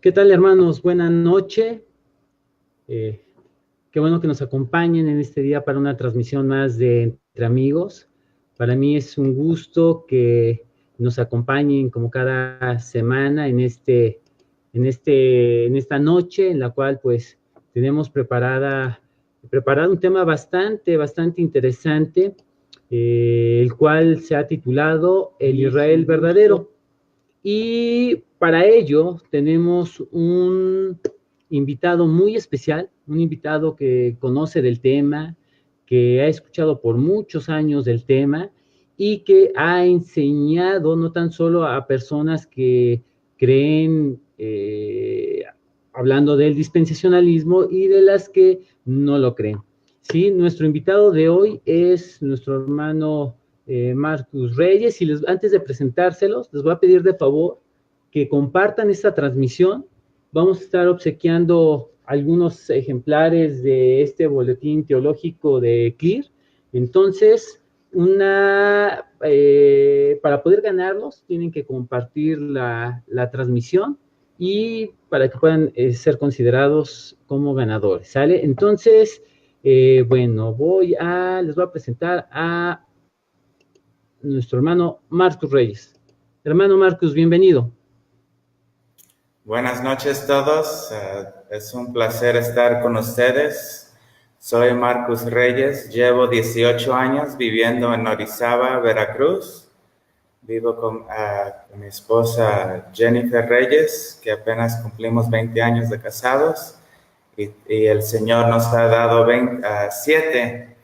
¿Qué tal, hermanos? Buenas noches. Eh, Qué bueno que nos acompañen en este día para una transmisión más de Entre Amigos. Para mí es un gusto que nos acompañen como cada semana en esta noche en la cual pues tenemos preparado un tema bastante interesante, el cual se ha titulado El Israel verdadero. Y para ello tenemos un invitado muy especial, un invitado que conoce del tema, que ha escuchado por muchos años del tema y que ha enseñado no tan solo a personas que creen, hablando del dispensacionalismo, y de las que no lo creen. Sí, nuestro invitado de hoy es nuestro hermano Marcus Reyes, y antes de presentárselos, les voy a pedir de favor que compartan esta transmisión. Vamos a estar obsequiando algunos ejemplares de este boletín teológico de CLIR. Entonces, para poder ganarlos, tienen que compartir la transmisión y para que puedan ser considerados como ganadores, ¿sale? Entonces, bueno, les voy a presentar a nuestro hermano Marcus Reyes. Hermano Marcus, bienvenido. Buenas noches todos, es un placer estar con ustedes. Soy Marcus Reyes, llevo 18 años viviendo en Orizaba, Veracruz. Vivo con mi esposa Jennifer Reyes, que apenas cumplimos 20 años de casados. Y el Señor nos ha dado 7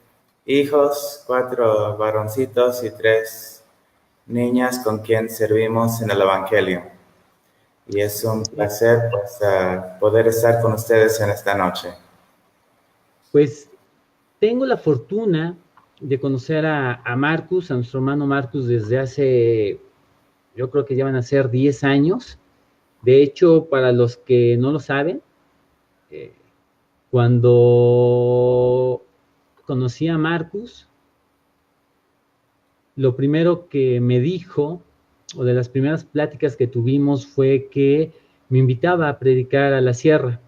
hijos, 4 varoncitos y 3 niñas con quien servimos en el Evangelio. Y es un placer pues, poder estar con ustedes en esta noche. Pues tengo la fortuna de conocer a Marcus, a nuestro hermano Marcus, desde hace, yo creo que ya van a ser 10 años. De hecho, para los que no lo saben, eh, cuando conocí a Marcus, lo primero que me dijo, o de las primeras pláticas que tuvimos, fue que me invitaba a predicar a la sierra,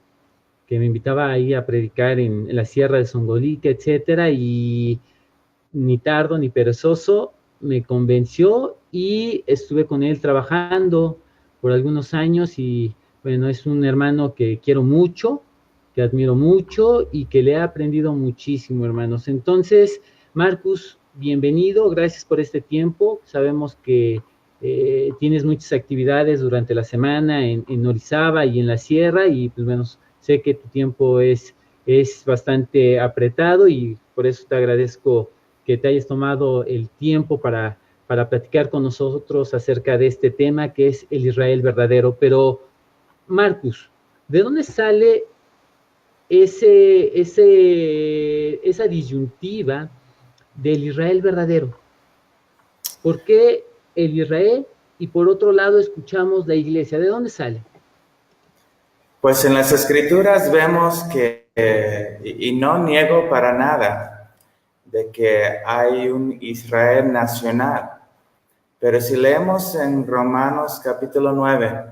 que me invitaba ahí a predicar en la sierra de Songolica, etcétera, y ni tardo ni perezoso me convenció y estuve con él trabajando por algunos años. Y bueno, es un hermano que quiero mucho, que admiro mucho y que le he aprendido muchísimo, hermanos. Entonces, Marcus, bienvenido, gracias por este tiempo. Sabemos que tienes muchas actividades durante la semana en Orizaba y en la sierra, y pues bueno, sé que tu tiempo es bastante apretado, y por eso te agradezco que te hayas tomado el tiempo para platicar con nosotros acerca de este tema que es el Israel verdadero. Pero, Marcus, ¿de dónde sale esa disyuntiva del Israel verdadero? ¿Por qué el Israel y por otro lado escuchamos la iglesia? ¿De dónde sale? Pues en las Escrituras vemos que, y no niego para nada, de que hay un Israel nacional. Pero si leemos en Romanos capítulo 9,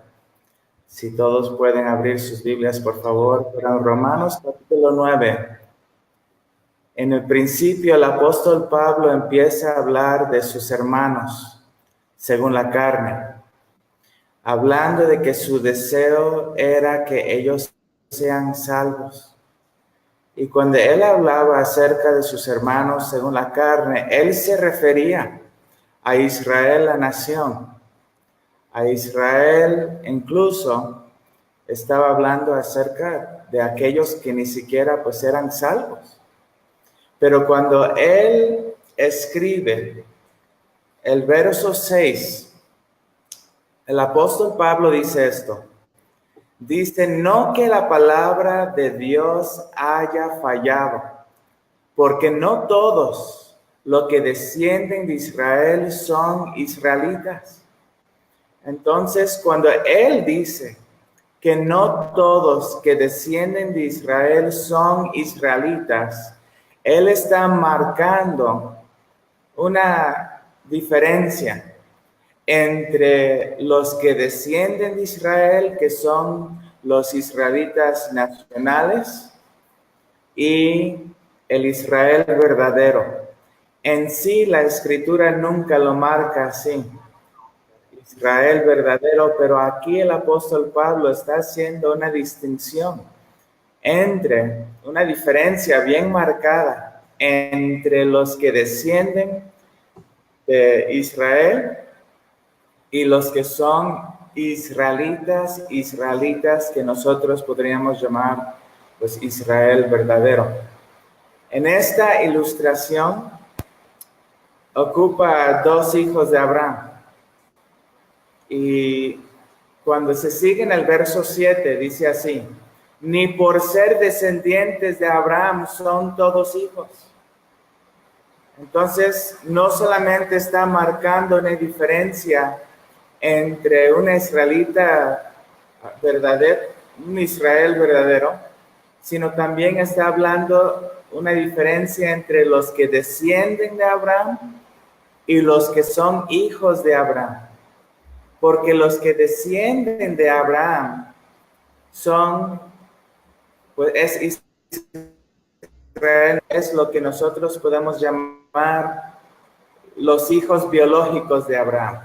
si todos pueden abrir sus Biblias, por favor, pero en Romanos capítulo 9, en el principio el apóstol Pablo empieza a hablar de sus hermanos, según la carne, hablando de que su deseo era que ellos sean salvos. Y cuando él hablaba acerca de sus hermanos según la carne, él se refería a Israel, la nación. A Israel incluso estaba hablando acerca de aquellos que ni siquiera pues eran salvos. Pero cuando él escribe el verso 6, el apóstol Pablo dice esto. Dice, no que la palabra de Dios haya fallado, porque no todos los que descienden de Israel son israelitas. Entonces, cuando él dice que no todos que descienden de Israel son israelitas, él está marcando una diferencia entre los que descienden de Israel, que son los israelitas nacionales y el Israel verdadero. En sí, la Escritura nunca lo marca así, Israel verdadero, pero aquí el apóstol Pablo está haciendo una distinción entre, una diferencia bien marcada entre los que descienden de Israel y los que son israelitas que nosotros podríamos llamar pues Israel verdadero. En esta ilustración ocupa dos hijos de Abraham. Y cuando se sigue en el verso 7, dice así: ni por ser descendientes de Abraham son todos hijos. Entonces, no solamente está marcando una diferencia entre un israelita verdadero, un Israel verdadero, sino también está hablando una diferencia entre los que descienden de Abraham y los que son hijos de Abraham. Porque los que descienden de Abraham son, pues es Israel, es lo que nosotros podemos llamar los hijos biológicos de Abraham.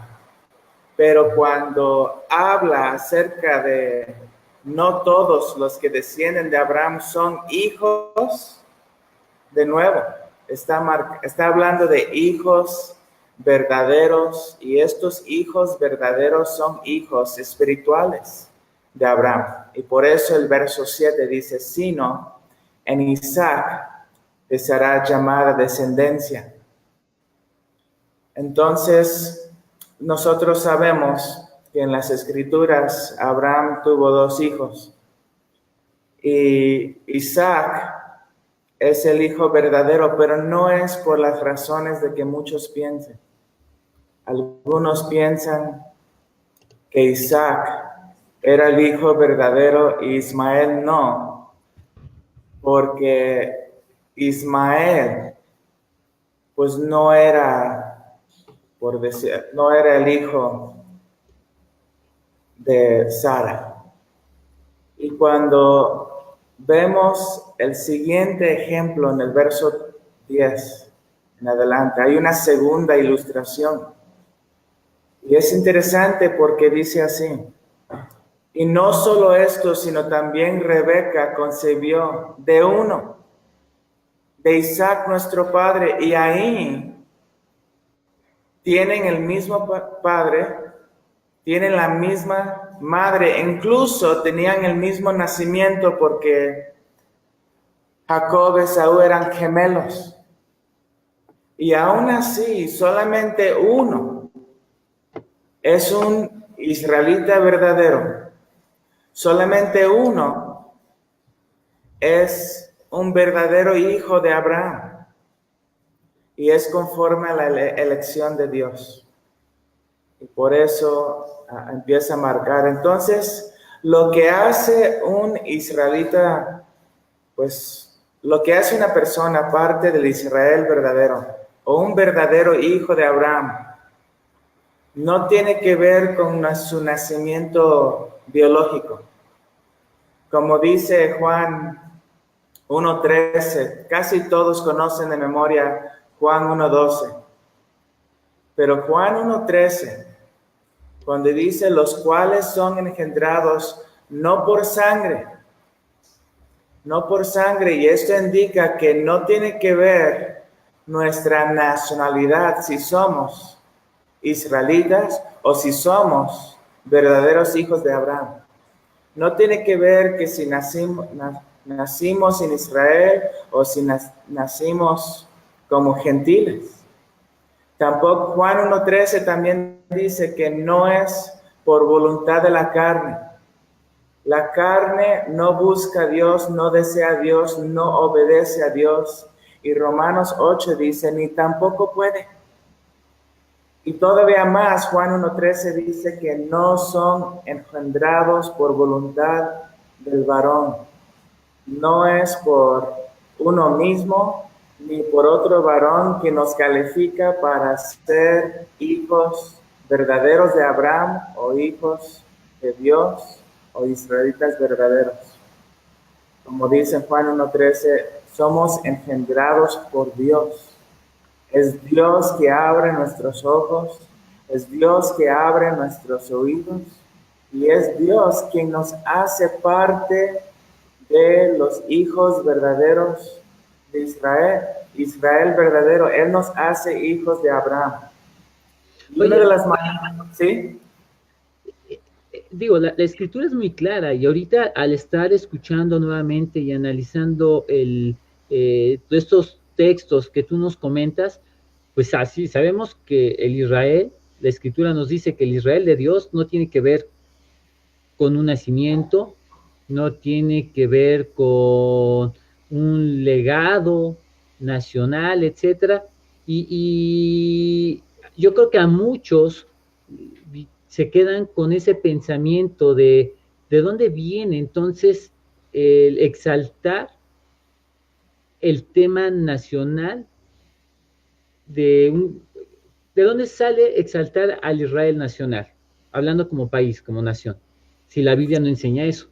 Pero cuando habla acerca de no todos los que descienden de Abraham son hijos, de nuevo, está hablando de hijos verdaderos, y estos hijos verdaderos son hijos espirituales de Abraham. Y por eso el verso 7 dice: sino en Isaac te será llamada descendencia. Entonces, nosotros sabemos que en las Escrituras Abraham tuvo dos hijos, y Isaac es el hijo verdadero, pero no es por las razones de que muchos piensen. Algunos piensan que Isaac era el hijo verdadero y Ismael no, porque Ismael pues no era, por decir, no era el hijo de Sara. Y cuando vemos el siguiente ejemplo en el verso 10 en adelante, hay una segunda ilustración. Y es interesante porque dice así: y no solo esto, sino también Rebeca concibió de uno, de Isaac nuestro padre, y ahí tienen el mismo padre, tienen la misma madre, incluso tenían el mismo nacimiento porque Jacob y Esaú eran gemelos. Y aún así, solamente uno es un israelita verdadero. Solamente uno es un verdadero hijo de Abraham. Y es conforme a la elección de Dios. Y por eso empieza a marcar. Entonces, lo que hace un israelita, pues, lo que hace una persona parte del Israel verdadero, o un verdadero hijo de Abraham, no tiene que ver con su nacimiento biológico. Como dice Juan 1:13, casi todos conocen de memoria Juan 1:12. Pero Juan 1:13, cuando dice los cuales son engendrados no por sangre, y esto indica que no tiene que ver nuestra nacionalidad, si somos israelitas o si somos verdaderos hijos de Abraham. No tiene que ver que si nacimos en Israel o si nacimos como gentiles. Tampoco Juan 1:13 también dice que no es por voluntad de la carne. La carne no busca a Dios, no desea a Dios, no obedece a Dios. Y Romanos 8 dice, ni tampoco puede. Y todavía más, Juan 1:13 dice que no son engendrados por voluntad del varón. No es por uno mismo, ni por otro varón que nos califica para ser hijos verdaderos de Abraham o hijos de Dios o israelitas verdaderos. Como dice Juan 1:13, somos engendrados por Dios. Es Dios que abre nuestros ojos, es Dios que abre nuestros oídos y es Dios quien nos hace parte de los hijos verdaderos de Israel. Israel verdadero, Él nos hace hijos de Abraham. Y una Oye, de las maneras, ¿sí? digo, la escritura es muy clara y ahorita al estar escuchando nuevamente y analizando todos estos textos que tú nos comentas, pues así sabemos que el Israel, la escritura nos dice que el Israel de Dios no tiene que ver con un nacimiento, no tiene que ver con un legado nacional, etcétera. Y yo creo que a muchos se quedan con ese pensamiento de dónde viene entonces el exaltar el tema nacional de un, de dónde sale exaltar al Israel nacional, hablando como país, como nación, si la Biblia no enseña eso.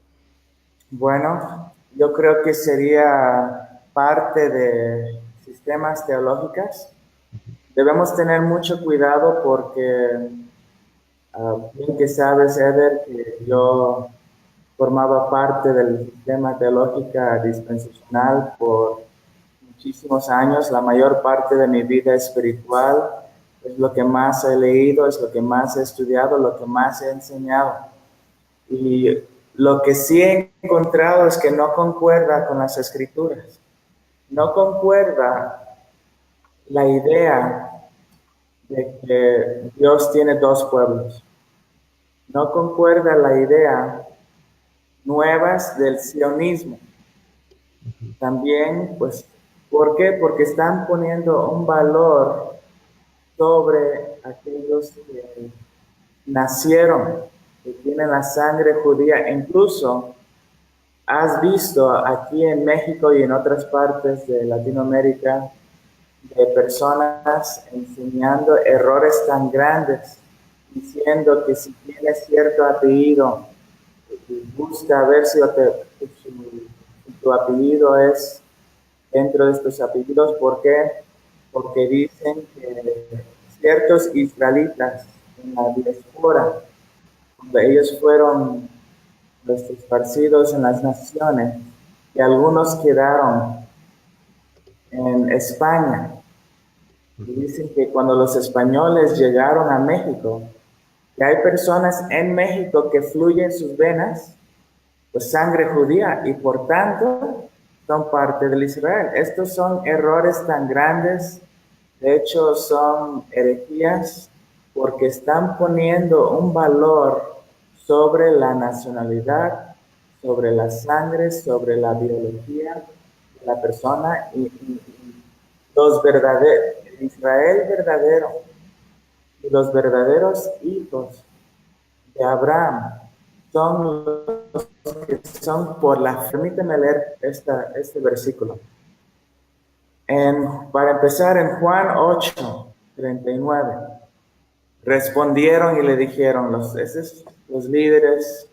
Bueno, yo creo que sería parte de sistemas teológicos. Debemos tener mucho cuidado porque, bien que sabes, Eder, que yo formaba parte del sistema teológico dispensacional por muchísimos años. La mayor parte de mi vida espiritual es lo que más he leído, es lo que más he estudiado, lo que más he enseñado. Y lo que sí he encontrado es que no concuerda con las escrituras. No concuerda la idea de que Dios tiene dos pueblos. No concuerda la idea nuevas del sionismo. También, pues, ¿por qué? Porque están poniendo un valor sobre aquellos que nacieron, que tienen la sangre judía. Incluso has visto aquí en México y en otras partes de Latinoamérica de personas enseñando errores tan grandes, diciendo que si tienes cierto apellido, busca ver si tu apellido es dentro de estos apellidos. ¿Por qué? Porque dicen que ciertos israelitas en la diáspora, cuando ellos fueron esparcidos en las naciones, que algunos quedaron en España. Y dicen que cuando los españoles llegaron a México, que hay personas en México que fluyen en sus venas pues sangre judía y por tanto son parte del Israel. Estos son errores tan grandes, de hecho son herejías porque están poniendo un valor sobre la nacionalidad, sobre la sangre, sobre la biología de la persona y los verdaderos, Israel verdadero y los verdaderos hijos de Abraham son los que son por la... Permíteme leer este versículo. Para empezar, en Juan 8:39, respondieron y le dijeron los líderes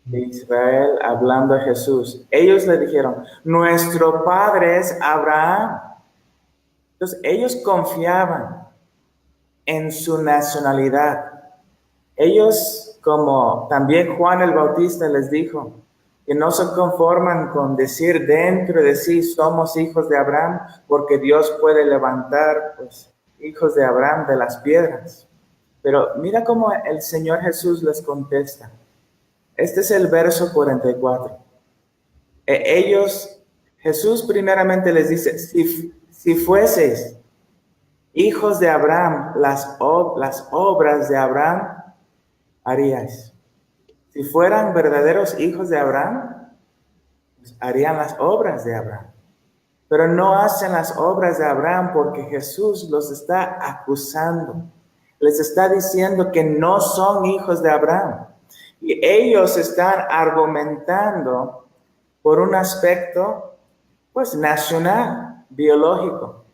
de Israel hablando a Jesús. Ellos le dijeron, nuestro padre es Abraham. Entonces, ellos confiaban en su nacionalidad. Ellos, como también Juan el Bautista les dijo, que no se conforman con decir dentro de sí somos hijos de Abraham, porque Dios puede levantar pues, hijos de Abraham de las piedras. Pero mira cómo el Señor Jesús les contesta. Este es el verso 44. Jesús primeramente les dice, si fueseis hijos de Abraham, las obras de Abraham haríais. Si fueran verdaderos hijos de Abraham, pues harían las obras de Abraham. Pero no hacen las obras de Abraham porque Jesús los está acusando. Les está diciendo que no son hijos de Abraham. Y ellos están argumentando por un aspecto, pues, nacional, biológico.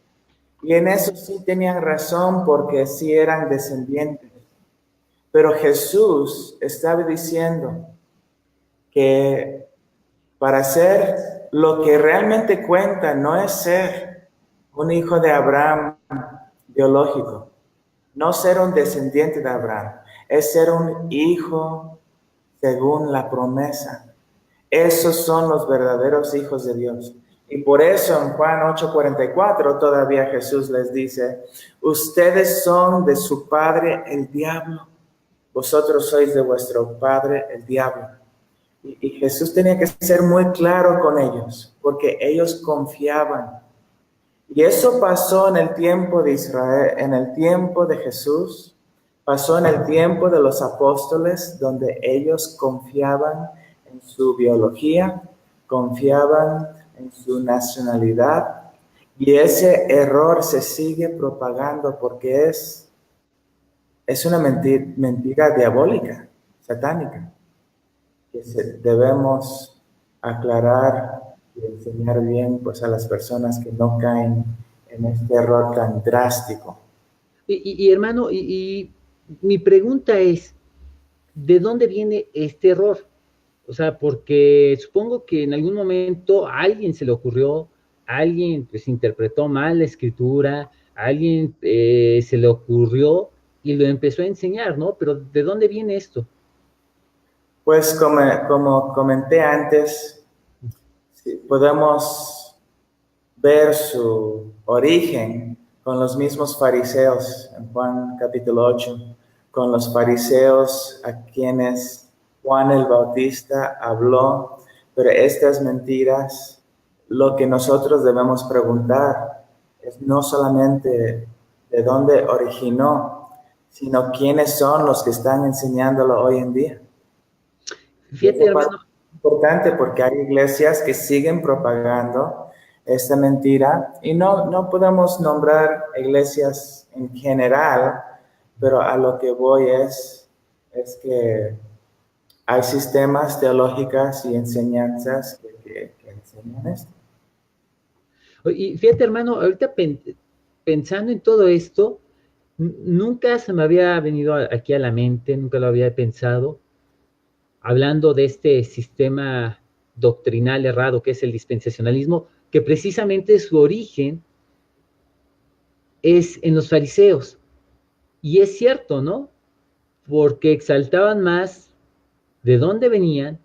Y en eso sí tenían razón porque sí eran descendientes. Pero Jesús estaba diciendo, que para ser lo que realmente cuenta no es ser un hijo de Abraham biológico, no ser un descendiente de Abraham, es ser un hijo según la promesa. Esos son los verdaderos hijos de Dios. Y por eso en Juan 8:44 todavía Jesús les dice, ustedes son de su padre el diablo, vosotros sois de vuestro padre el diablo. Y Jesús tenía que ser muy claro con ellos, porque ellos confiaban. Y eso pasó en el tiempo de Israel, en el tiempo de Jesús, pasó en el tiempo de los apóstoles, donde ellos confiaban en su biología, confiaban en su nacionalidad, y ese error se sigue propagando porque es una mentira diabólica, satánica, que debemos aclarar y enseñar bien pues, a las personas que no caen en este error tan drástico. Hermano, mi pregunta es, ¿de dónde viene este error? O sea, porque supongo que en algún momento a alguien se le ocurrió, a alguien pues interpretó mal la escritura, a alguien se le ocurrió y lo empezó a enseñar, ¿no? Pero ¿de dónde viene esto? Pues como comenté antes, podemos ver su origen con los mismos fariseos en Juan capítulo 8, con los fariseos a quienes Juan el Bautista habló, pero estas mentiras, lo que nosotros debemos preguntar es no solamente de dónde originó, sino quiénes son los que están enseñándolo hoy en día. Fíjate, hermano. Es importante porque hay iglesias que siguen propagando esta mentira y no podemos nombrar iglesias en general, pero a lo que voy es que hay sistemas teológicos y enseñanzas que enseñan esto. Y fíjate, hermano, ahorita pensando en todo esto, nunca se me había venido aquí a la mente, nunca lo había pensado, hablando de este sistema doctrinal errado que es el dispensacionalismo, que precisamente su origen es en los fariseos. Y es cierto, ¿no? Porque exaltaban más de dónde venían,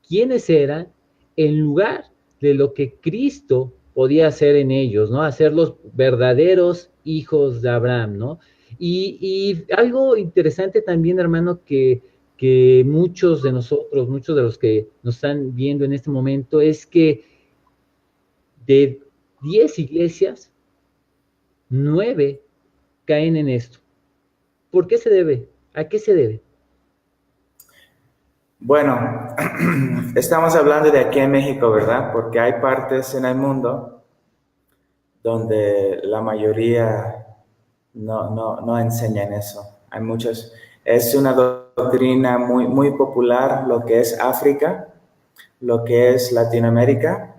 quiénes eran, en lugar de lo que Cristo podía hacer en ellos, ¿no? Hacerlos verdaderos hijos de Abraham, ¿no? Y algo interesante también, hermano, que muchos de nosotros, muchos de los que nos están viendo en este momento, es que de 10 iglesias, 9 caen en esto. ¿Por qué se debe? ¿A qué se debe? Bueno, estamos hablando de aquí en México, ¿verdad? Porque hay partes en el mundo donde la mayoría no enseñan eso. Hay muchos. Es una doctrina muy popular lo que es África, lo que es Latinoamérica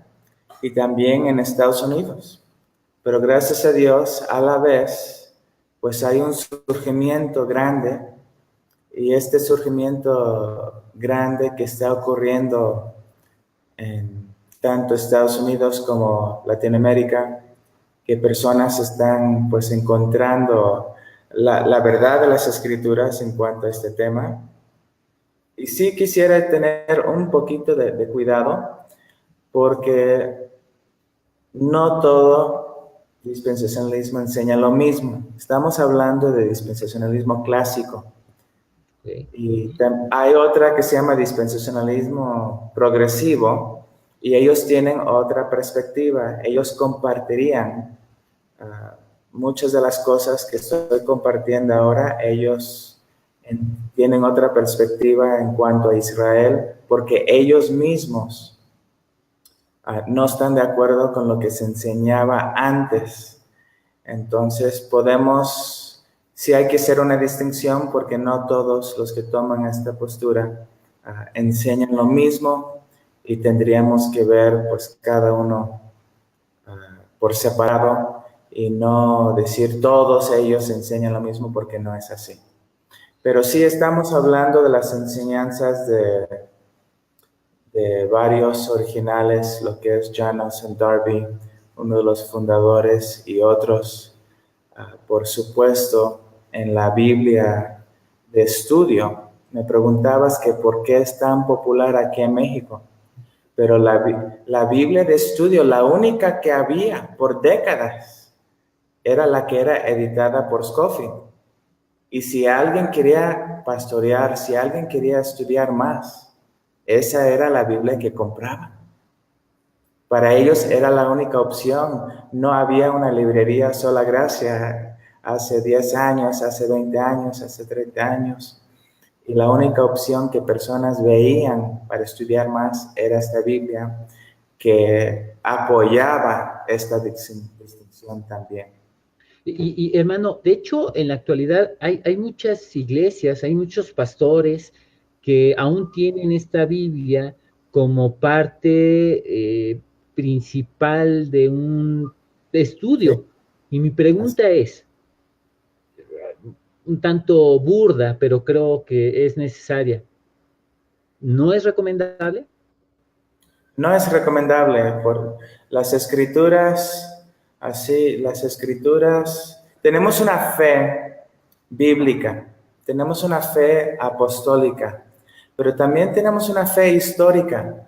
y también en Estados Unidos. Pero gracias a Dios, a la vez, pues hay un surgimiento grande y este surgimiento grande que está ocurriendo en tanto Estados Unidos como Latinoamérica, que personas están pues encontrando la verdad de las escrituras en cuanto a este tema. Y sí quisiera tener un poquito de cuidado porque no todo dispensacionalismo enseña lo mismo. Estamos hablando de dispensacionalismo clásico. Okay. Y hay otra que se llama dispensacionalismo progresivo y ellos tienen otra perspectiva. Ellos compartirían muchas de las cosas que estoy compartiendo ahora. Ellos tienen otra perspectiva en cuanto a Israel porque ellos mismos no están de acuerdo con lo que se enseñaba antes. Entonces sí hay que hacer una distinción porque no todos los que toman esta postura enseñan lo mismo y tendríamos que ver pues cada uno por separado y no decir todos ellos enseñan lo mismo porque no es así. Pero sí estamos hablando de las enseñanzas de varios originales, lo que es John Nelson Darby, uno de los fundadores, y otros, por supuesto, en la Biblia de estudio. Me preguntabas que por qué es tan popular aquí en México, pero la Biblia de estudio, la única que había por décadas, era la que era editada por Scofield. Y si alguien quería pastorear, si alguien quería estudiar más, esa era la Biblia que compraba. Para ellos era la única opción. No había una librería Sola Gracia hace 10 años, hace 20 años, hace 30 años. Y la única opción que personas veían para estudiar más era esta Biblia que apoyaba esta distinción también. Hermano, de hecho, en la actualidad hay muchas iglesias, hay muchos pastores que aún tienen esta Biblia como parte principal de un Sí, estudio. Y mi así. pregunta es, un tanto burda, pero creo que es necesaria. ¿No es recomendable? No es recomendable por las escrituras, así, las escrituras, tenemos una fe bíblica, tenemos una fe apostólica, pero también tenemos una fe histórica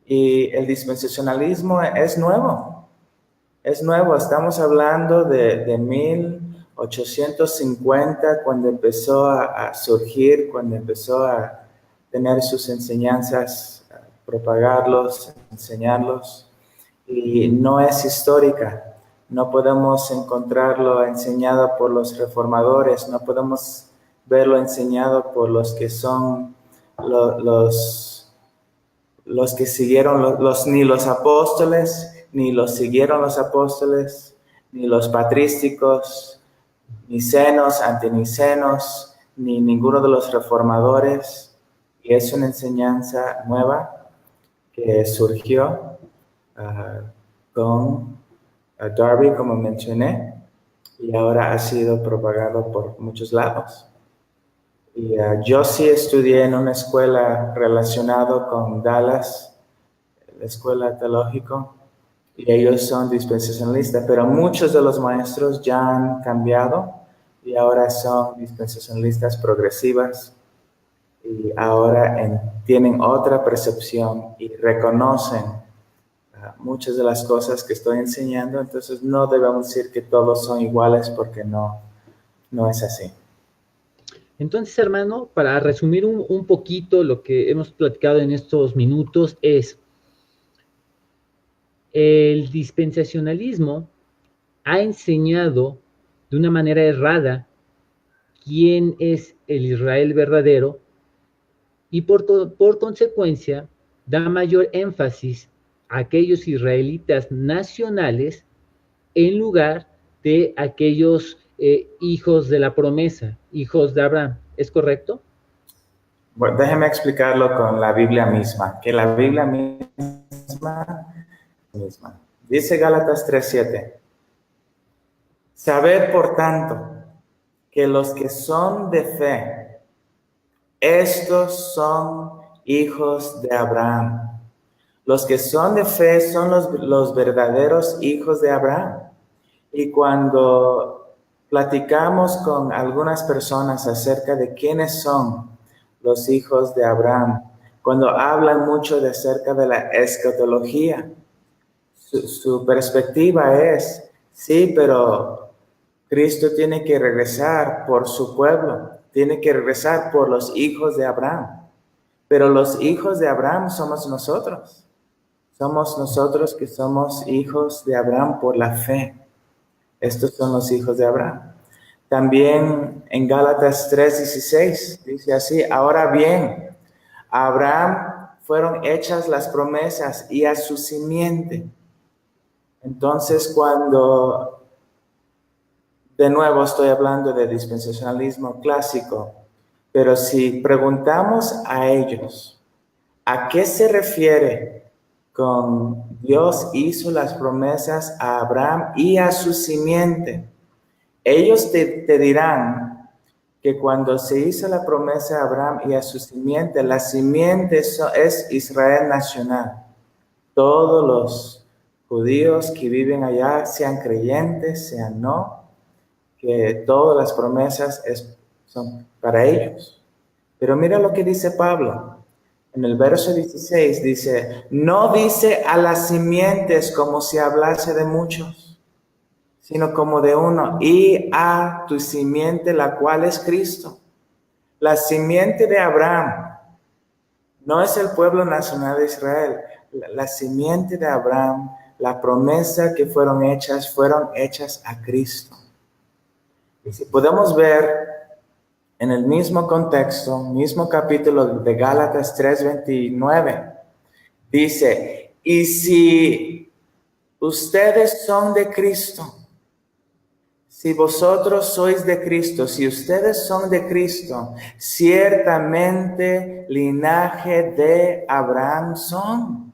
y el dispensacionalismo es nuevo, estamos hablando de 1850 cuando empezó a surgir, cuando empezó a tener sus enseñanzas, a propagarlos, enseñarlos, y no es histórica. No podemos encontrarlo enseñado por los reformadores, no podemos verlo enseñado por los que son los que siguieron ni los apóstoles, ni los siguieron los apóstoles, ni los patrísticos, nicenos, antinicenos, ni ninguno de los reformadores. Y es una enseñanza nueva que surgió con Darby, como mencioné, y ahora ha sido propagado por muchos lados. Y yo sí estudié en una escuela relacionada con Dallas, la escuela teológica, y ellos son dispensacionalistas, pero muchos de los maestros ya han cambiado y ahora son dispensacionalistas progresivas y ahora tienen otra percepción y reconocen muchas de las cosas que estoy enseñando, entonces no debemos decir que todos son iguales porque no es así. Entonces, hermano, para resumir un poquito lo que hemos platicado en estos minutos es, el dispensacionalismo ha enseñado de una manera errada quién es el Israel verdadero y por consecuencia da mayor énfasis a aquellos israelitas nacionales en lugar de aquellos hijos de la promesa, hijos de Abraham. ¿Es correcto? Bueno, déjeme explicarlo con la Biblia misma, que la Biblia misma. Dice Gálatas 3:7. Sabed, por tanto, que los que son de fe, estos son hijos de Abraham. Los que son de fe son los verdaderos hijos de Abraham. Y cuando platicamos con algunas personas acerca de quiénes son los hijos de Abraham, cuando hablan mucho de acerca de la escatología, su perspectiva es, sí, pero Cristo tiene que regresar por su pueblo, tiene que regresar por los hijos de Abraham. Pero los hijos de Abraham somos nosotros. Somos nosotros que somos hijos de Abraham por la fe. Estos son los hijos de Abraham. También en Gálatas 3:16 dice así, ahora bien, a Abraham fueron hechas las promesas y a su simiente. Entonces, cuando, de nuevo estoy hablando de dispensacionalismo clásico, pero si preguntamos a ellos, ¿a qué se refiere con Dios hizo las promesas a Abraham y a su simiente? Ellos te dirán que cuando se hizo la promesa a Abraham y a su simiente, la simiente es Israel nacional. Todos los judíos que viven allá, sean creyentes, sean no, que todas las promesas son para ellos. Pero mira lo que dice Pablo. En el verso 16 dice, no dice a las simientes como si hablase de muchos, sino como de uno, y a tu simiente, la cual es Cristo. La simiente de Abraham no es el pueblo nacional de Israel. La simiente de Abraham, la promesa que fueron hechas a Cristo. Y si podemos ver en el mismo contexto, mismo capítulo de Gálatas 3:29, dice, y si ustedes son de Cristo, si vosotros sois de Cristo, si ustedes son de Cristo, ciertamente linaje de Abraham son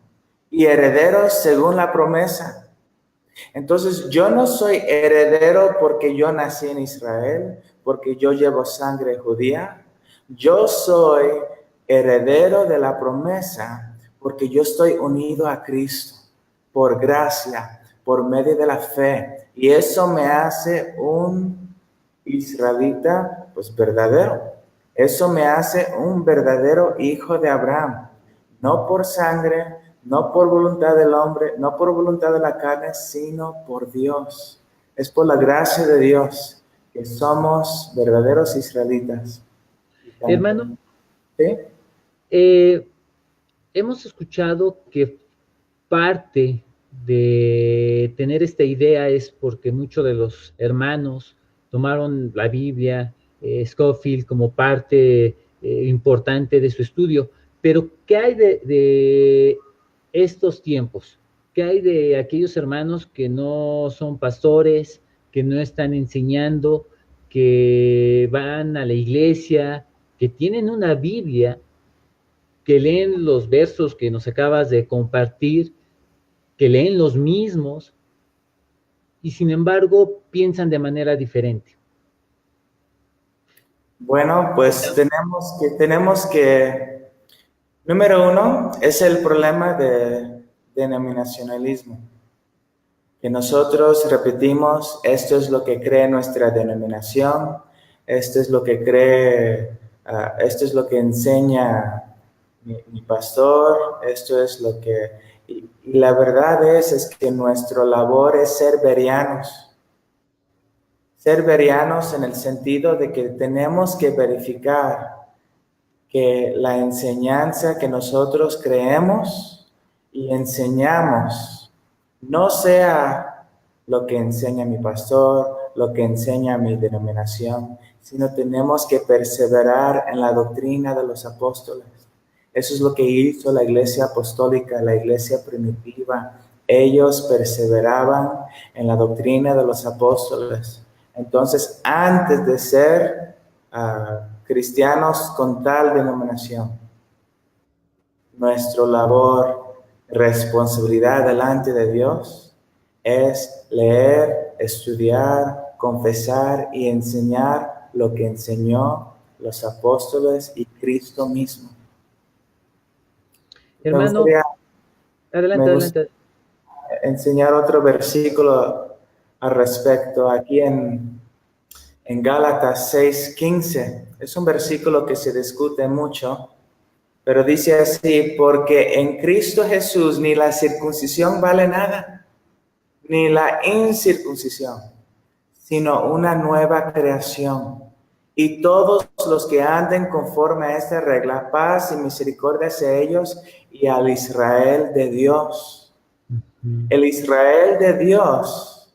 y herederos según la promesa. Entonces, yo no soy heredero porque yo nací en Israel, porque yo llevo sangre judía. Yo soy heredero de la promesa porque yo estoy unido a Cristo por gracia, por medio de la fe. Y eso me hace un israelita, pues verdadero. Eso me hace un verdadero hijo de Abraham. No por sangre, no por voluntad del hombre, no por voluntad de la carne, sino por Dios. Es por la gracia de Dios que somos verdaderos israelitas. Hermano, ¿Sí? hemos escuchado que parte de tener esta idea es porque muchos de los hermanos tomaron la Biblia, Scofield, como parte importante de su estudio. Pero, ¿qué hay de estos tiempos? ¿Qué hay de aquellos hermanos que no son pastores, que no están enseñando, que van a la iglesia, que tienen una Biblia, que leen los versos que nos acabas de compartir, que leen los mismos y sin embargo piensan de manera diferente? Bueno, pues tenemos que, número uno, es el problema de denominacionalismo. Que nosotros repetimos, esto es lo que cree nuestra denominación, esto es lo que cree, esto es lo que enseña mi pastor, esto es lo que... Y la verdad es que nuestra labor es ser verianos. Ser verianos en el sentido de que tenemos que verificar que la enseñanza que nosotros creemos y enseñamos no sea lo que enseña mi pastor, lo que enseña mi denominación, sino tenemos que perseverar en la doctrina de los apóstoles. Eso es lo que hizo la iglesia apostólica, la iglesia primitiva. Ellos perseveraban en la doctrina de los apóstoles. Entonces, antes de ser cristianos con tal denominación, nuestra labor, responsabilidad delante de Dios es leer, estudiar, confesar y enseñar lo que enseñó los apóstoles y Cristo mismo. Hermano, adelante. Enseñar otro versículo al respecto. Aquí en Gálatas 6:15, es un versículo que se discute mucho, pero dice así, porque en Cristo Jesús ni la circuncisión vale nada, ni la incircuncisión, sino una nueva creación. Y todos los que anden conforme a esta regla, paz y misericordia hacia ellos y al Israel de Dios. El Israel de Dios,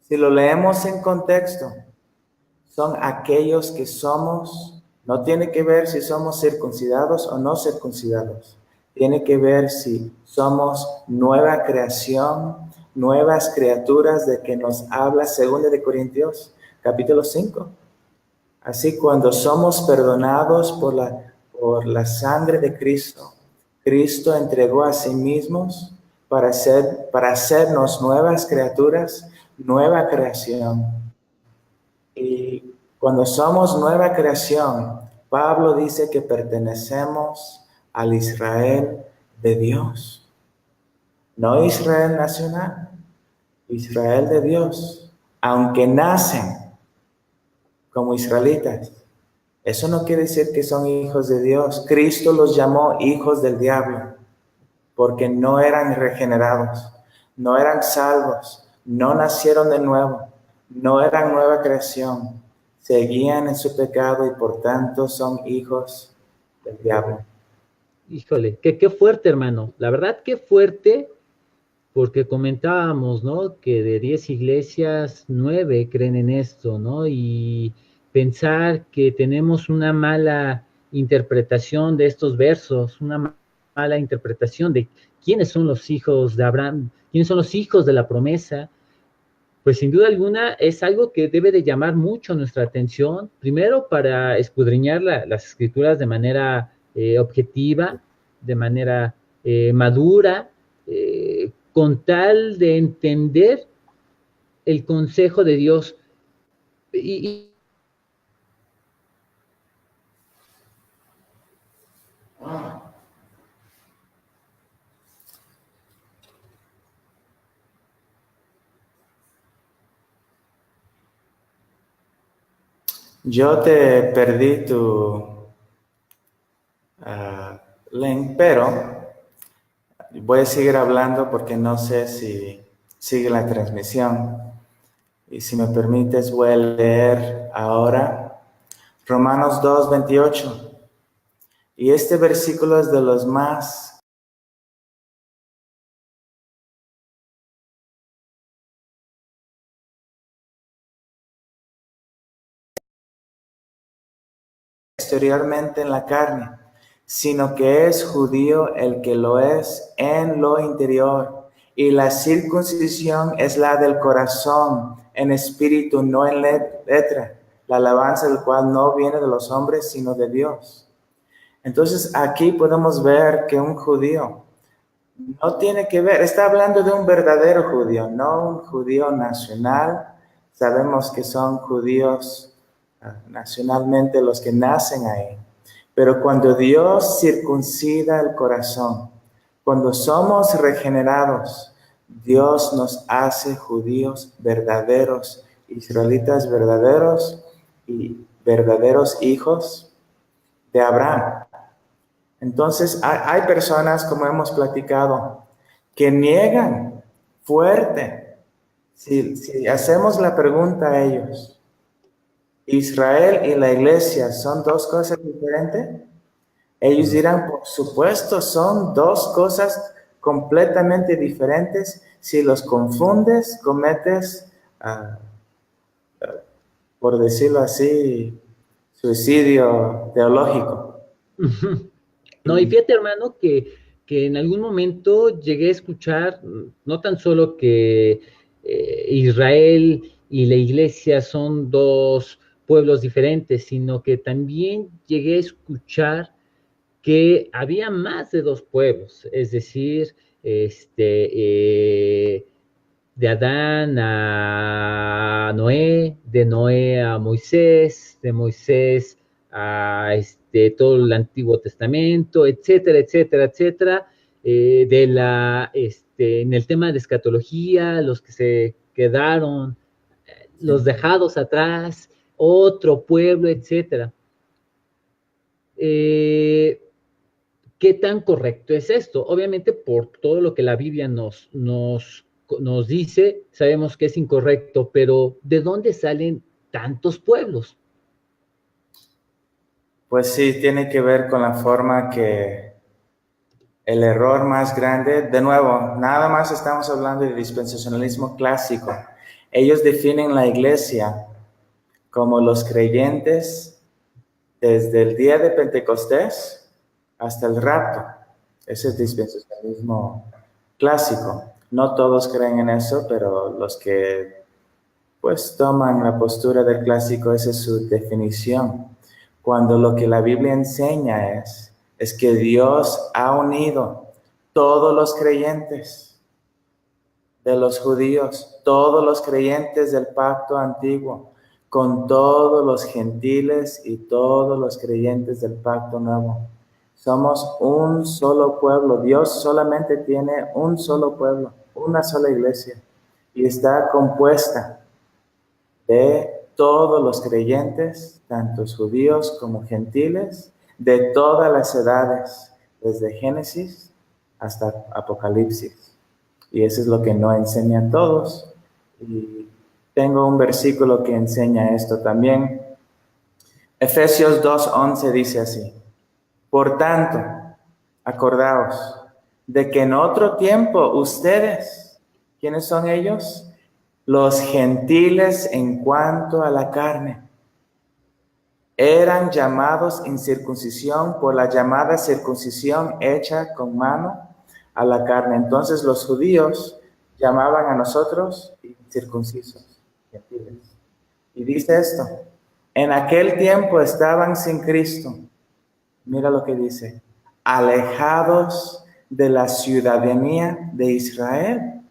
si lo leemos en contexto, son aquellos que somos, no tiene que ver si somos circuncidados o no circuncidados, tiene que ver si somos nueva creación, nuevas criaturas de que nos habla 2 de Corintios, capítulo 5. Así cuando somos perdonados por la sangre de Cristo, Cristo entregó a sí mismo para hacernos nuevas criaturas, nueva creación. Y Cuando somos nueva creación, Pablo dice que pertenecemos al Israel de Dios. No Israel nacional, Israel de Dios. Aunque nacen como israelitas, eso no quiere decir que son hijos de Dios. Cristo los llamó hijos del diablo porque no eran regenerados, no eran salvos, no nacieron de nuevo, no eran nueva creación, seguían en su pecado y por tanto son hijos del diablo. Híjole, qué fuerte, hermano. La verdad, qué fuerte, porque comentábamos, ¿no? Que de 10 iglesias, 9 creen en esto, ¿no? Y pensar que tenemos una mala interpretación de estos versos, una mala interpretación de quiénes son los hijos de Abraham, quiénes son los hijos de la promesa, pues sin duda alguna es algo que debe de llamar mucho nuestra atención, primero para escudriñar las escrituras de manera objetiva, de manera madura, con tal de entender el consejo de Dios. Y Yo te perdí tu link, pero voy a seguir hablando porque no sé si sigue la transmisión. Y si me permites, voy a leer ahora Romanos 2:28. Y este versículo es de los más exteriormente en la carne, sino que es judío el que lo es en lo interior. Y la circuncisión es la del corazón, en espíritu, no en letra, la alabanza del cual no viene de los hombres, sino de Dios. Entonces aquí podemos ver que un judío no tiene que ver, está hablando de un verdadero judío, no un judío nacional. Sabemos que son judíos nacionalmente los que nacen ahí. Pero cuando Dios circuncida el corazón, cuando somos regenerados, Dios nos hace judíos verdaderos, israelitas verdaderos y verdaderos hijos de Abraham. Entonces hay personas, como hemos platicado, que niegan fuerte. Si hacemos la pregunta a ellos, ¿Israel y la iglesia son dos cosas diferentes? Ellos dirán, por supuesto, son dos cosas completamente diferentes. Si los confundes, cometes, por decirlo así, suicidio teológico. no, y fíjate, hermano, que en algún momento llegué a escuchar, no tan solo que Israel y la iglesia son dos pueblos diferentes, sino que también llegué a escuchar que había más de dos pueblos, es decir, de Adán a Noé, de Noé a Moisés, de Moisés a todo el Antiguo Testamento, etcétera, etcétera, etcétera, en el tema de escatología, los que se quedaron, los dejados atrás, otro pueblo, etcétera. ¿Qué tan correcto es esto? Obviamente, por todo lo que la Biblia nos dice, sabemos que es incorrecto, pero ¿de dónde salen tantos pueblos? Pues sí, tiene que ver con la forma que el error más grande, de nuevo, nada más estamos hablando de dispensacionalismo clásico. Ellos definen la iglesia como los creyentes desde el día de Pentecostés hasta el rapto. Ese es dispensacionalismo clásico. No todos creen en eso, pero los que pues toman la postura del clásico, esa es su definición. Cuando lo que la Biblia enseña es que Dios ha unido todos los creyentes de los judíos, todos los creyentes del pacto antiguo, con todos los gentiles y todos los creyentes del pacto nuevo. Somos un solo pueblo. Dios solamente tiene un solo pueblo, una sola iglesia, y está compuesta de todos los creyentes, tanto judíos como gentiles, de todas las edades, desde Génesis hasta Apocalipsis. Y eso es lo que no enseñan todos. Y tengo un versículo que enseña esto también. Efesios 2:11 dice así: por tanto, acordaos de que en otro tiempo ustedes, ¿quiénes son ellos? Los gentiles en cuanto a la carne, eran llamados incircuncisión por la llamada circuncisión hecha con mano a la carne. Entonces los judíos llamaban a nosotros incircuncisos, gentiles. Y dice esto: en aquel tiempo estaban sin Cristo. Mira lo que dice: alejados de la ciudadanía de Israel,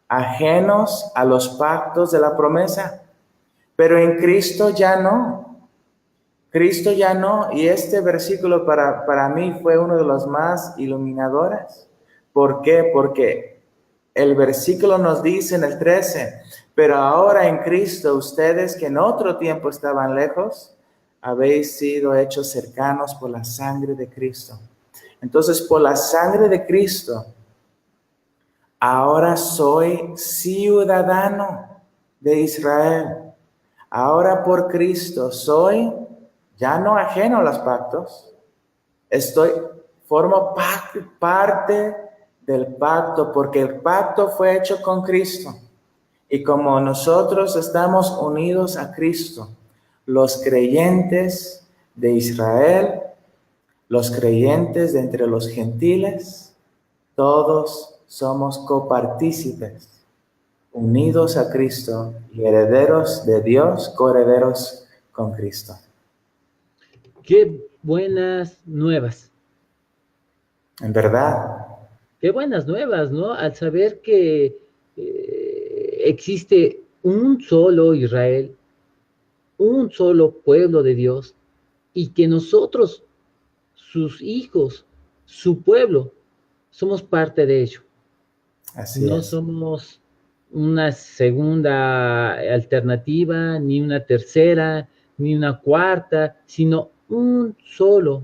ajenos a los pactos de la promesa. Pero en Cristo ya no. Cristo ya no. Y este versículo para mí fue uno de los más iluminadores. ¿Por qué? Porque el versículo nos dice en el 13: pero ahora en Cristo, ustedes que en otro tiempo estaban lejos, habéis sido hechos cercanos por la sangre de Cristo. Entonces, por la sangre de Cristo, ahora soy ciudadano de Israel. Ahora por Cristo soy ya no ajeno a los pactos. Formo parte del pacto, porque el pacto fue hecho con Cristo. Y como nosotros estamos unidos a Cristo, los creyentes de Israel, los creyentes de entre los gentiles, todos somos copartícipes, unidos a Cristo y herederos de Dios, coherederos con Cristo. Qué buenas nuevas. En verdad. Qué buenas nuevas, ¿no? Al saber que existe un solo Israel, un solo pueblo de Dios, y que nosotros, sus hijos, su pueblo, somos parte de ello. Así no es. somos una segunda alternativa, ni una tercera, ni una cuarta, sino un solo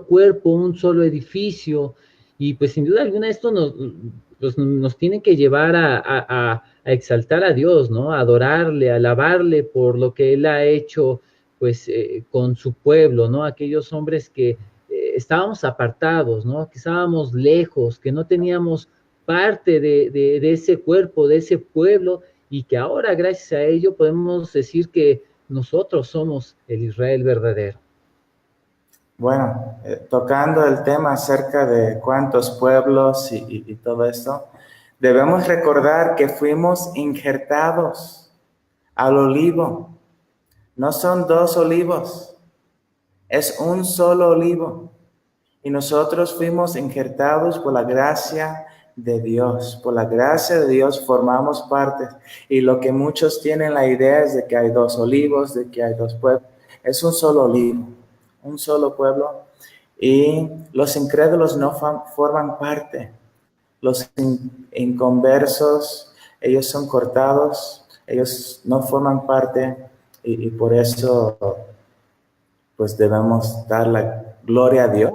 cuerpo, un solo edificio. Y pues sin duda alguna esto nos tiene que llevar a exaltar a Dios, ¿no? A adorarle, a alabarle por lo que Él ha hecho pues con su pueblo, ¿no? Aquellos hombres que estábamos apartados, ¿no? Que estábamos lejos, que no teníamos parte de ese cuerpo, de ese pueblo, y que ahora gracias a ello podemos decir que nosotros somos el Israel verdadero. Bueno, tocando el tema acerca de cuántos pueblos y todo esto, debemos recordar que fuimos injertados al olivo. No son dos olivos, es un solo olivo. Y nosotros fuimos injertados por la gracia de Dios. Por la gracia de Dios formamos parte. Y lo que muchos tienen la idea es de que hay dos olivos, de que hay dos pueblos. Es un solo olivo, un solo pueblo. Y los incrédulos no forman parte. Los inconversos, ellos son cortados, ellos no forman parte. Y por eso, pues debemos dar la gloria a Dios,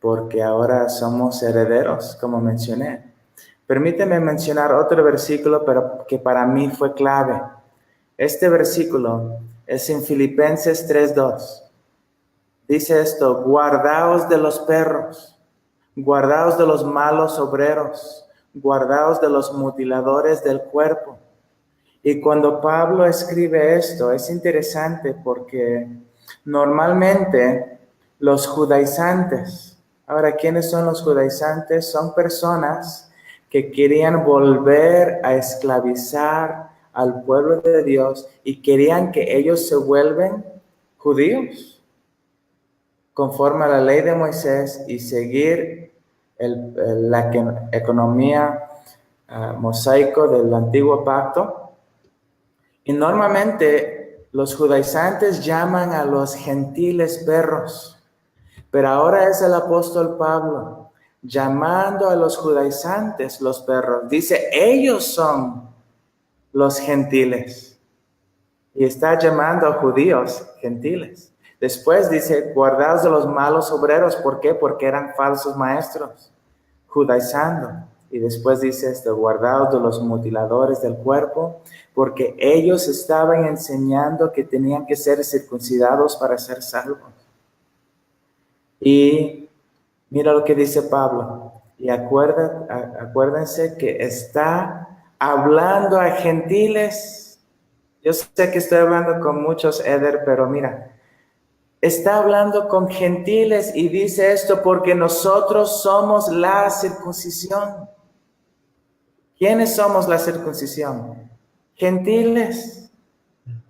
porque ahora somos herederos, como mencioné. Permíteme mencionar otro versículo, pero que para mí fue clave. Este versículo es en Filipenses 3:2. Dice esto: guardaos de los perros, guardaos de los malos obreros, guardaos de los mutiladores del cuerpo. Y cuando Pablo escribe esto, es interesante porque normalmente los judaizantes, ahora, ¿quiénes son los judaizantes? Son personas que querían volver a esclavizar al pueblo de Dios y querían que ellos se vuelvan judíos, conforme a la ley de Moisés, y seguir la economía mosaico del antiguo pacto. Y normalmente los judaizantes llaman a los gentiles perros, pero ahora es el apóstol Pablo llamando a los judaizantes los perros. Dice, ellos son los gentiles. Y está llamando a judíos gentiles. Después dice, guardaos de los malos obreros. ¿Por qué? Porque eran falsos maestros, judaizando. Y después dice esto, guardaos de los mutiladores del cuerpo, porque ellos estaban enseñando que tenían que ser circuncidados para ser salvos. Y mira lo que dice Pablo. Y acuérdense que está hablando a gentiles. Yo sé que estoy hablando con muchos, Eder, pero mira, está hablando con gentiles y dice esto porque nosotros somos la circuncisión. ¿Quiénes somos la circuncisión? Gentiles.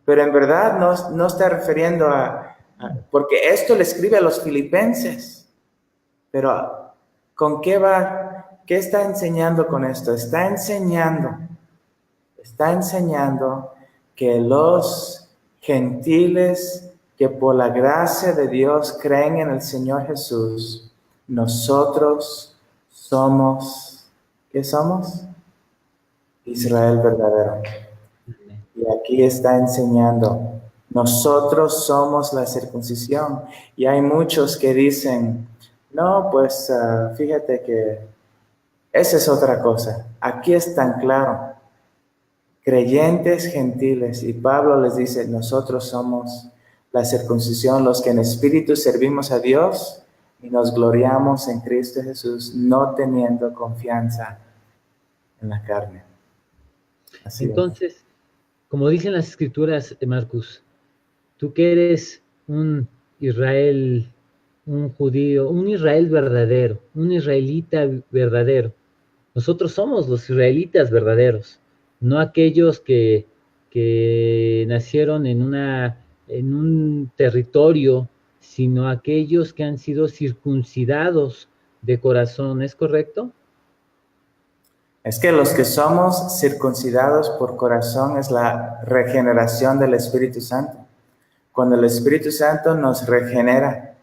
Pero en verdad no está refiriendo porque esto le escribe a los filipenses. Pero ¿con qué va? ¿Qué está enseñando con esto? Está enseñando que los gentiles que por la gracia de Dios creen en el Señor Jesús, nosotros somos, ¿qué somos? Israel verdadero. Y aquí está enseñando, nosotros somos la circuncisión. Y hay muchos que dicen, no, pues fíjate que esa es otra cosa. Aquí es tan claro. Creyentes gentiles, y Pablo les dice, nosotros somos la circuncisión, los que en espíritu servimos a Dios y nos gloriamos en Cristo Jesús, no teniendo confianza en la carne. Así Entonces, como dicen las escrituras, Marcus, tú que eres un Israel, un judío, un Israel verdadero, un israelita verdadero. Nosotros somos los israelitas verdaderos, no aquellos que nacieron en un territorio, sino aquellos que han sido circuncidados de corazón, ¿es correcto? Es que los que somos circuncidados por corazón es la regeneración del Espíritu Santo. Cuando el Espíritu Santo nos regenera,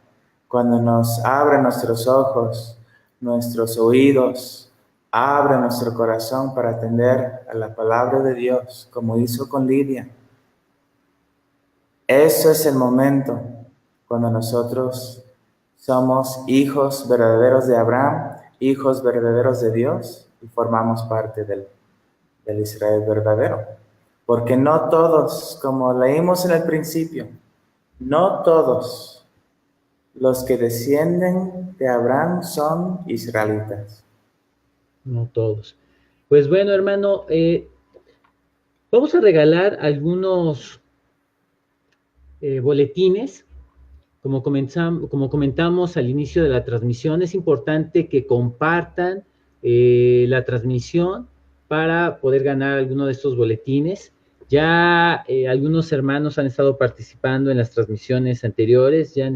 cuando nos abre nuestros ojos, nuestros oídos, abre nuestro corazón para atender a la palabra de Dios, como hizo con Lidia. Eso es el momento cuando nosotros somos hijos verdaderos de Abraham, hijos verdaderos de Dios, y formamos parte del Israel verdadero. Porque no todos, como leímos en el principio, no todos los que descienden de Abraham son israelitas. No todos. Pues bueno, hermano, vamos a regalar algunos boletines. Como comentamos al inicio de la transmisión, es importante que compartan la transmisión para poder ganar alguno de estos boletines. Ya algunos hermanos han estado participando en las transmisiones anteriores, ya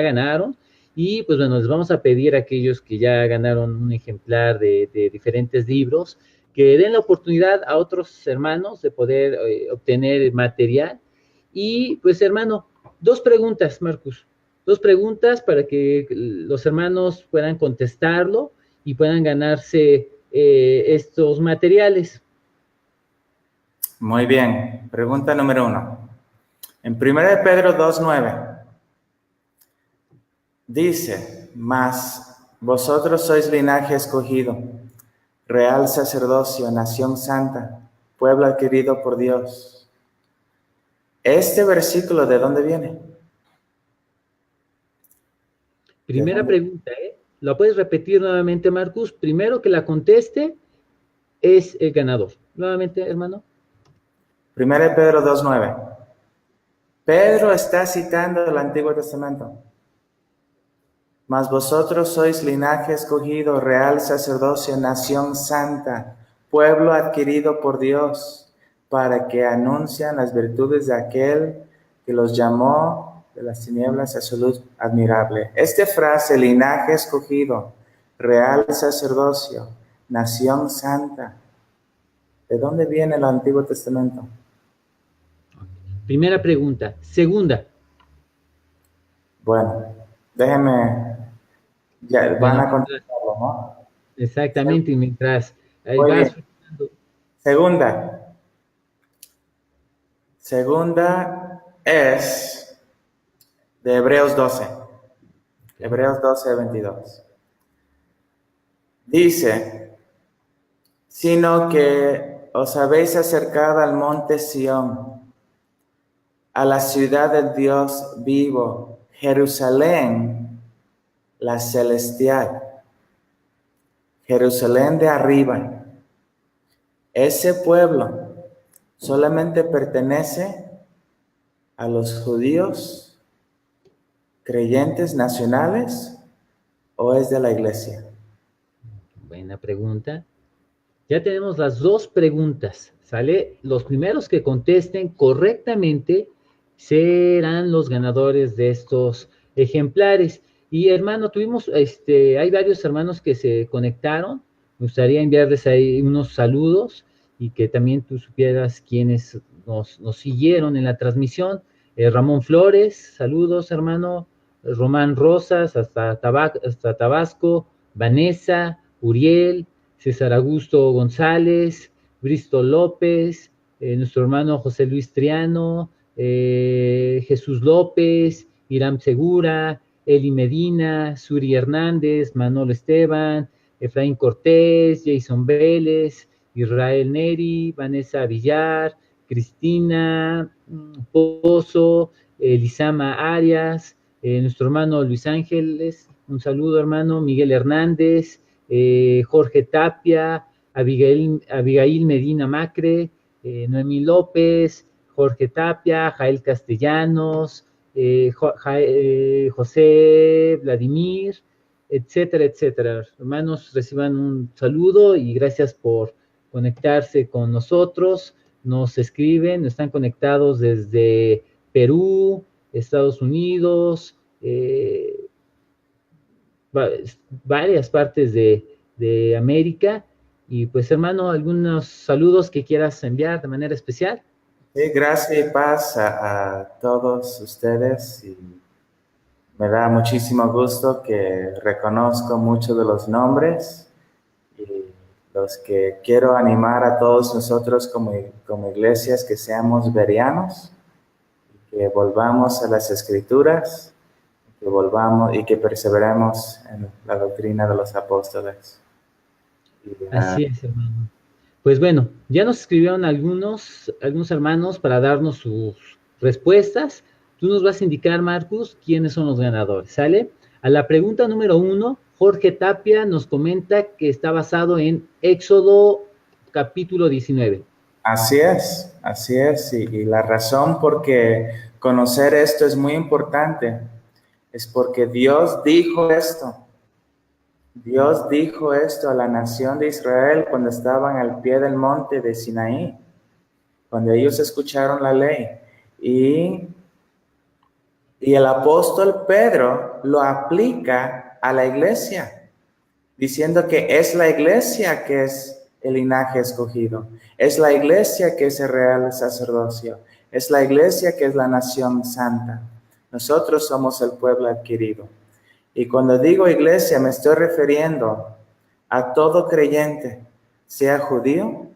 ganaron, y pues bueno, les vamos a pedir a aquellos que ya ganaron un ejemplar de diferentes libros, que den la oportunidad a otros hermanos de poder obtener material. Y pues hermano, dos preguntas, Marcus. Dos preguntas para que los hermanos puedan contestarlo y puedan ganarse estos materiales. Muy bien. Pregunta número 1. En 1 Pedro 2:9 dice, mas vosotros sois linaje escogido, real sacerdocio, nación santa, pueblo adquirido por Dios. Este versículo, ¿de dónde viene? Primera pregunta, ¿la puedes repetir nuevamente, Marcus? Primero que la conteste es el ganador. Nuevamente, hermano. 1 Pedro 2:9. Pedro está citando el Antiguo Testamento. Mas vosotros sois linaje escogido, real sacerdocio, nación santa, pueblo adquirido por Dios, para que anuncien las virtudes de aquel que los llamó de las tinieblas a su luz admirable. Esta frase, linaje escogido, real sacerdocio, nación santa, ¿de dónde viene el Antiguo Testamento? Primera pregunta. Segunda. Bueno, déjenme, ya van Bueno, a contestarlo, ¿no? exactamente, y mientras ahí Muy vas. bien. Segunda. Segunda es de Hebreos 12. Hebreos 12, 22. Dice, sino que os habéis acercado al monte Sión, a la ciudad del Dios vivo, Jerusalén, la celestial, Jerusalén de arriba. Ese pueblo solamente pertenece a los judíos creyentes nacionales o es de la iglesia. Buena pregunta. Ya tenemos las dos preguntas, ¿sale? Los primeros que contesten correctamente serán los ganadores de estos ejemplares. Y hermano, hay varios hermanos que se conectaron. Me gustaría enviarles ahí unos saludos y que también tú supieras quiénes nos siguieron en la transmisión. Ramón Flores, saludos hermano. Román Rosas, hasta Tabasco. Vanessa, Uriel, César Augusto González, Bristol López, nuestro hermano José Luis Triano, Jesús López, Iram Segura, Eli Medina, Suri Hernández, Manolo Esteban, Efraín Cortés, Jason Vélez, Israel Neri, Vanessa Villar, Cristina Pozo, Elisama Arias, nuestro hermano Luis Ángeles, un saludo hermano, Miguel Hernández, Jorge Tapia, Abigail Medina Macre, Noemí López, Jorge Tapia, Jael Castellanos, José Vladimir, etcétera, etcétera. Hermanos, reciban un saludo y gracias por conectarse con nosotros. Nos escriben, están conectados desde Perú, Estados Unidos, varias partes de América. Y pues hermano, algunos saludos que quieras enviar de manera especial. Sí, gracias y paz a todos ustedes. Y me da muchísimo gusto que reconozco muchos de los nombres y los que quiero animar a todos nosotros como iglesias que seamos verianos, que volvamos a las escrituras, que volvamos y que perseveremos en la doctrina de los apóstoles. Así es, hermano. Pues bueno, ya nos escribieron algunos hermanos para darnos sus respuestas. Tú nos vas a indicar, Marcus, quiénes son los ganadores, ¿sale? A la pregunta número 1, Jorge Tapia nos comenta que está basado en Éxodo capítulo 19. Así es, y la razón por que conocer esto es muy importante es porque Dios dijo esto. Dios dijo esto a la nación de Israel cuando estaban al pie del monte de Sinaí, cuando ellos escucharon la ley. Y el apóstol Pedro lo aplica a la iglesia, diciendo que es la iglesia que es el linaje escogido, es la iglesia que es el real sacerdocio, es la iglesia que es la nación santa. Nosotros somos el pueblo adquirido. Y cuando digo iglesia me estoy refiriendo a todo creyente, sea judío,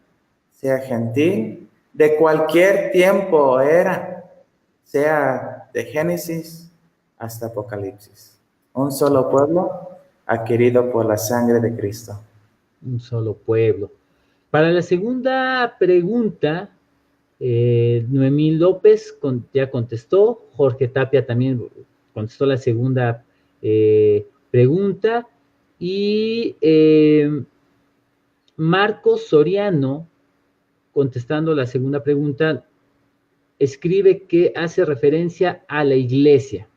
sea gentil, de cualquier tiempo o era, sea de Génesis hasta Apocalipsis. Un solo pueblo adquirido por la sangre de Cristo. Un solo pueblo. Para la segunda pregunta, Noemí López ya contestó, Jorge Tapia también contestó la segunda pregunta y Marcos Soriano, contestando la segunda pregunta, escribe que hace referencia a la iglesia.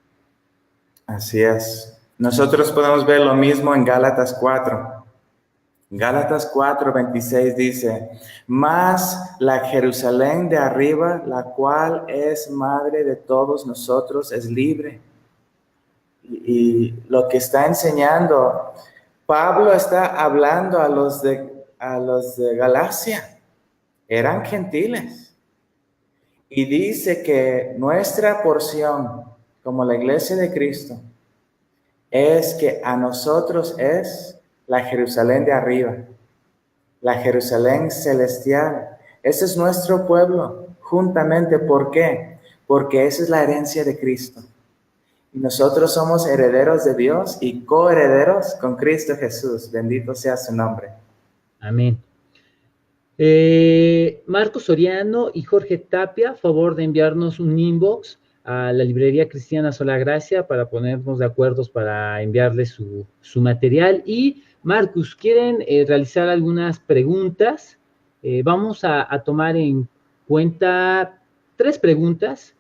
Así es. Nosotros podemos ver lo mismo en Gálatas 4. Gálatas 4:26 dice, mas la Jerusalén de arriba, la cual es madre de todos nosotros, es libre. Y lo que está enseñando, Pablo está hablando a los de Galacia, eran gentiles. Y dice que nuestra porción, como la iglesia de Cristo, es que a nosotros es la Jerusalén de arriba, la Jerusalén celestial. Ese es nuestro pueblo, juntamente. ¿Por qué? Porque esa es la herencia de Cristo. Y nosotros somos herederos de Dios y coherederos con Cristo Jesús. Bendito sea su nombre. Amén. Marcos Soriano y Jorge Tapia, favor de enviarnos un inbox a la librería cristiana Sola Gracia para ponernos de acuerdo para enviarles su material. Y Marcus, ¿quieren realizar algunas preguntas? Vamos a tomar en cuenta 3 preguntas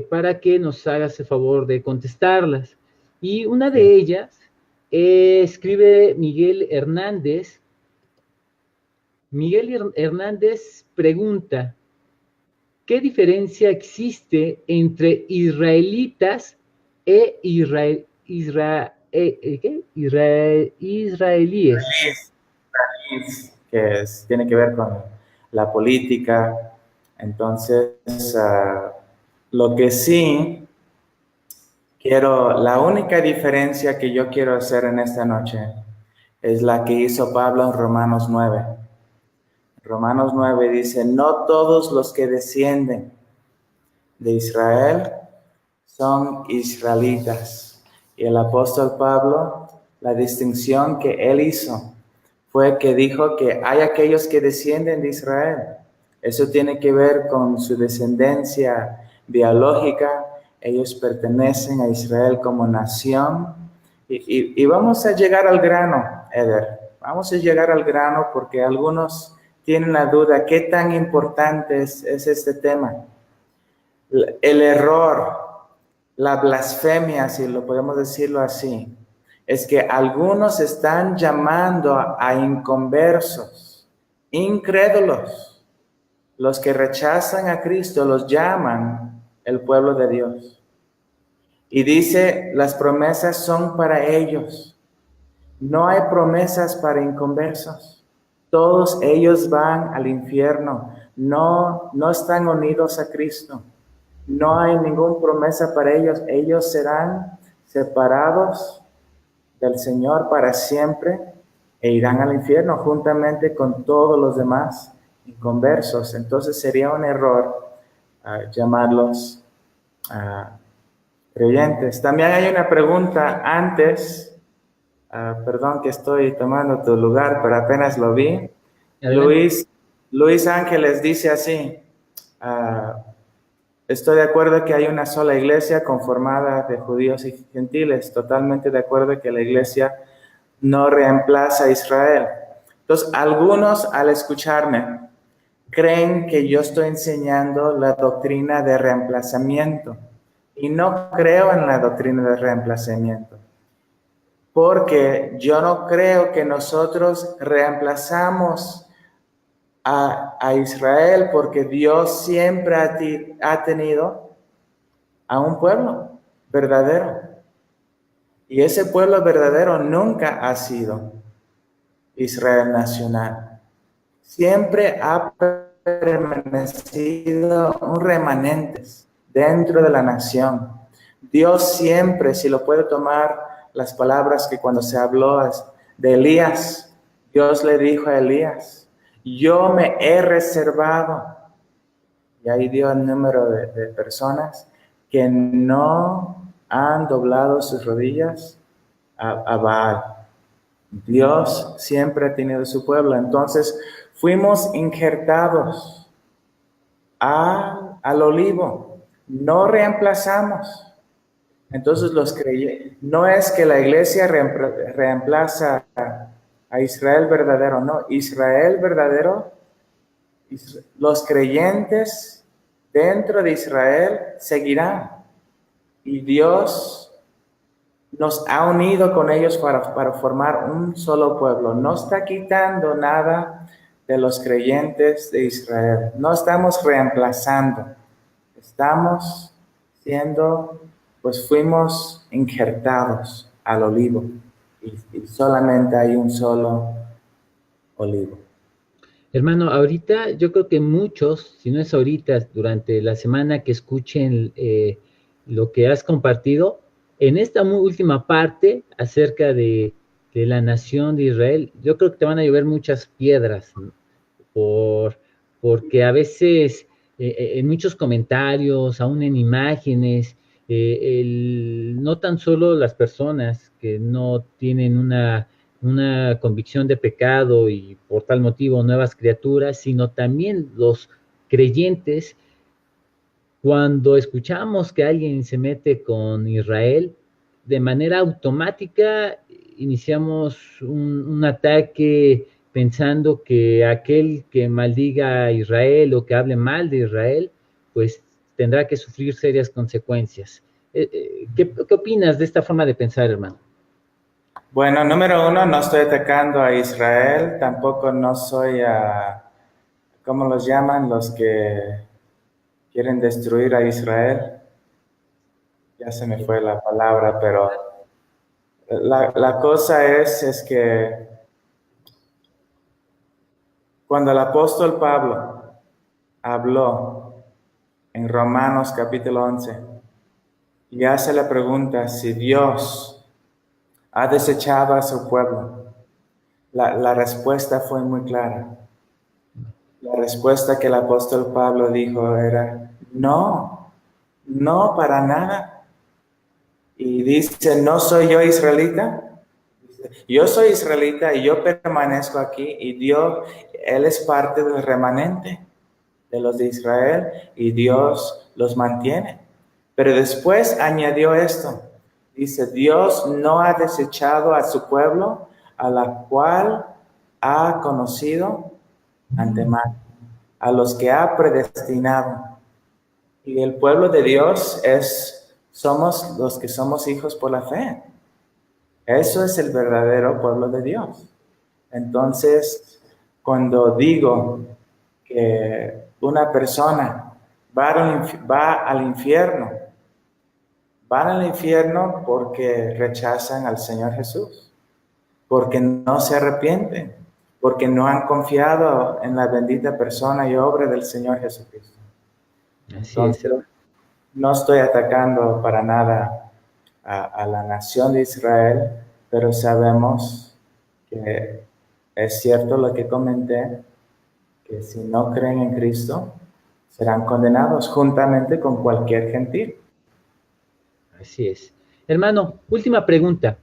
para que nos hagas el favor de contestarlas. Y una de ellas escribe Miguel Hernández. Miguel Hernández pregunta, ¿qué diferencia existe entre israelitas e israelíes? Tiene que ver con la política. Entonces, lo que sí la única diferencia que yo quiero hacer en esta noche es la que hizo Pablo en Romanos 9. Romanos 9 dice, no todos los que descienden de Israel son israelitas. Y el apóstol Pablo, la distinción que él hizo fue que dijo que hay aquellos que descienden de Israel. Eso tiene que ver con su descendencia biológica. Ellos pertenecen a Israel como nación. Y vamos a llegar al grano, Eder. Vamos a llegar al grano porque algunos tienen la duda, ¿qué tan importante es este tema? El error, la blasfemia, si lo podemos decirlo así, es que algunos están llamando a inconversos, incrédulos. Los que rechazan a Cristo los llaman el pueblo de Dios. Y dice, las promesas son para ellos. No hay promesas para inconversos. Todos ellos van al infierno. No están unidos a Cristo. No hay ninguna promesa para ellos. Ellos serán separados del Señor para siempre e irán al infierno juntamente con todos los demás inconversos. Entonces sería un error llamarlos creyentes. También hay una pregunta antes, perdón que estoy tomando tu lugar, pero apenas lo vi. Luis Ángeles dice así, estoy de acuerdo que hay una sola iglesia conformada de judíos y gentiles, totalmente de acuerdo que la iglesia no reemplaza a Israel. Entonces, algunos al escucharme creen que yo estoy enseñando la doctrina de reemplazamiento y no creo en la doctrina de reemplazamiento, porque yo no creo que nosotros reemplazamos a Israel, porque Dios siempre ha tenido a un pueblo verdadero. Y ese pueblo verdadero nunca ha sido Israel nacional. Siempre ha permanecido un remanente dentro de la nación. Dios siempre, si lo puede tomar las palabras que cuando se habló de Elías, Dios le dijo a Elías, yo me he reservado. Y ahí dio el número de personas que no han doblado sus rodillas a Baal. Dios siempre ha tenido su pueblo. Entonces fuimos injertados al olivo. No reemplazamos. Entonces los creyentes, no es que la iglesia reemplaza a Israel verdadero, no. Israel verdadero, los creyentes dentro de Israel seguirán. Y Dios nos ha unido con ellos para formar un solo pueblo. No está quitando nada de los creyentes de Israel. No estamos reemplazando. Estamos fuimos injertados al olivo. Y solamente hay un solo olivo. Hermano, ahorita yo creo que muchos, si no es ahorita, durante la semana que escuchen lo que has compartido, en esta última parte acerca de la nación de Israel, yo creo que te van a llover muchas piedras, ¿no? por, porque a veces en muchos comentarios, aún en imágenes, no tan solo las personas que no tienen una convicción de pecado y por tal motivo nuevas criaturas, sino también los creyentes, cuando escuchamos que alguien se mete con Israel, de manera automática iniciamos un ataque pensando que aquel que maldiga a Israel o que hable mal de Israel, pues tendrá que sufrir serias consecuencias. ¿Qué opinas de esta forma de pensar, hermano? Bueno, número uno, no estoy atacando a Israel, tampoco no soy ¿cómo los llaman? Los que quieren destruir a Israel. Ya se me fue la palabra, pero la cosa es que cuando el apóstol Pablo habló en Romanos capítulo 11 y hace la pregunta si Dios ha desechado a su pueblo, la respuesta fue muy clara. La respuesta que el apóstol Pablo dijo era, no, no para nada. Y dice, ¿no soy yo israelita? Dice, yo soy israelita y yo permanezco aquí y Dios, Él es parte del remanente de los de Israel y Dios los mantiene. Pero después añadió esto, dice, Dios no ha desechado a su pueblo, a la cual ha conocido antemano, a los que ha predestinado. Y el pueblo de Dios somos los que somos hijos por la fe. Eso es el verdadero pueblo de Dios. Entonces, cuando digo que una persona va al infierno, van al infierno porque rechazan al Señor Jesús, porque no se arrepienten, porque no han confiado en la bendita persona y obra del Señor Jesucristo. Así es, Entonces, hermano. no estoy atacando para nada a la nación de Israel, pero sabemos que es cierto lo que comenté, que si no creen en Cristo, serán condenados juntamente con cualquier gentil. Así es. Hermano, última pregunta.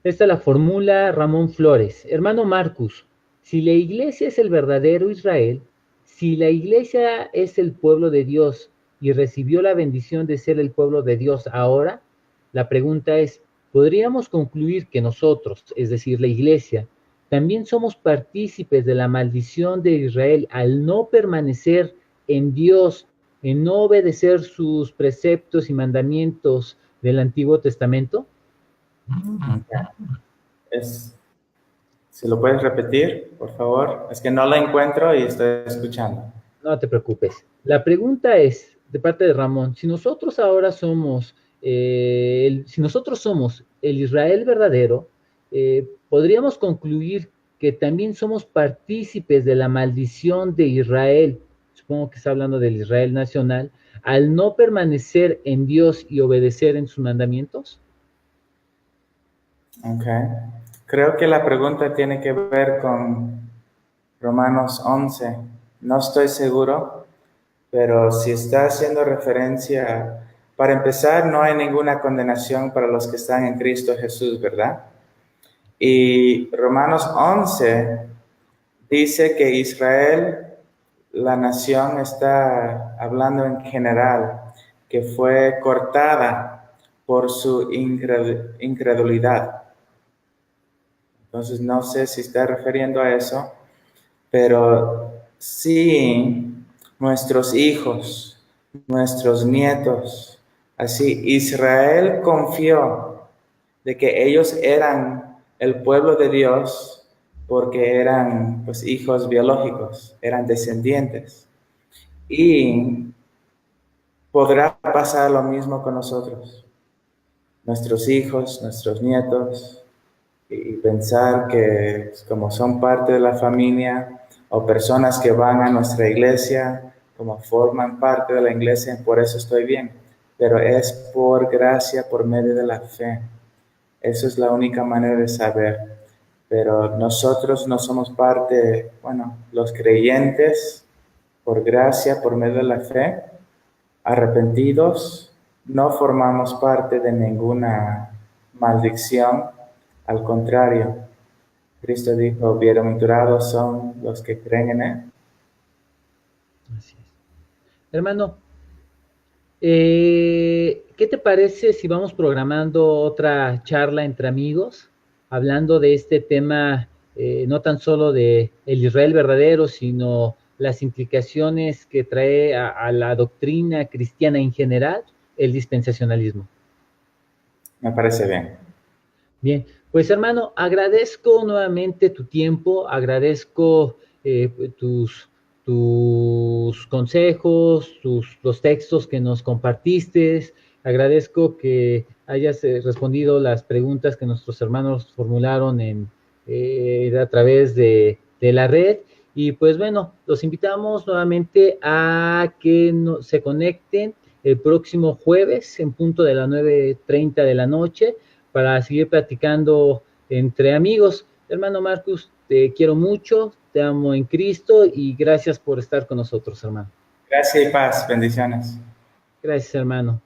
Esta la formula Ramón Flores. Hermano Marcus, si la iglesia es el verdadero Israel, si la iglesia es el pueblo de Dios y recibió la bendición de ser el pueblo de Dios ahora, la pregunta es, ¿podríamos concluir que nosotros, es decir, la iglesia, también somos partícipes de la maldición de Israel al no permanecer en Dios, en no obedecer sus preceptos y mandamientos del Antiguo Testamento? Es, si lo puedes repetir, por favor. Es que no la encuentro y estoy escuchando. No te preocupes. La pregunta es, de parte de Ramón, si nosotros somos el Israel verdadero, podríamos concluir que también somos partícipes de la maldición de Israel, supongo que está hablando del Israel nacional, al no permanecer en Dios y obedecer en sus mandamientos. Okay. Creo que la pregunta tiene que ver con Romanos 11. No estoy seguro, pero si está haciendo referencia, para empezar, no hay ninguna condenación para los que están en Cristo Jesús, ¿verdad? Y Romanos 11 dice que Israel, la nación, está hablando en general, que fue cortada por su incredulidad. Entonces no sé si está refiriendo a eso, pero sí nuestros hijos, nuestros nietos, así Israel confió de que ellos eran el pueblo de Dios porque eran pues hijos biológicos, eran descendientes. Y podrá pasar lo mismo con nosotros, nuestros hijos, nuestros nietos, y pensar que como son parte de la familia, o personas que van a nuestra iglesia, como forman parte de la iglesia, por eso estoy bien. Pero es por gracia, por medio de la fe. Eso es la única manera de saber. Pero nosotros no somos parte, bueno, los creyentes, por gracia, por medio de la fe, arrepentidos, no formamos parte de ninguna maldición. Al contrario, Cristo dijo, bienaventurados son los que creen en Él. Así es. Hermano, ¿qué te parece si vamos programando otra charla entre amigos, hablando de este tema, no tan solo de el Israel verdadero, sino las implicaciones que trae a la doctrina cristiana en general, el dispensacionalismo? Me parece bien. Bien, pues hermano, agradezco nuevamente tu tiempo, agradezco tus consejos, los textos que nos compartiste, agradezco que hayas respondido las preguntas que nuestros hermanos formularon a través de la red. Y pues bueno, los invitamos nuevamente a que se conecten el próximo jueves en punto de las 9:30 de la noche para seguir platicando entre amigos. Hermano Marcus, te quiero mucho, te amo en Cristo y gracias por estar con nosotros, hermano. Gracias y paz, bendiciones. Gracias, hermano.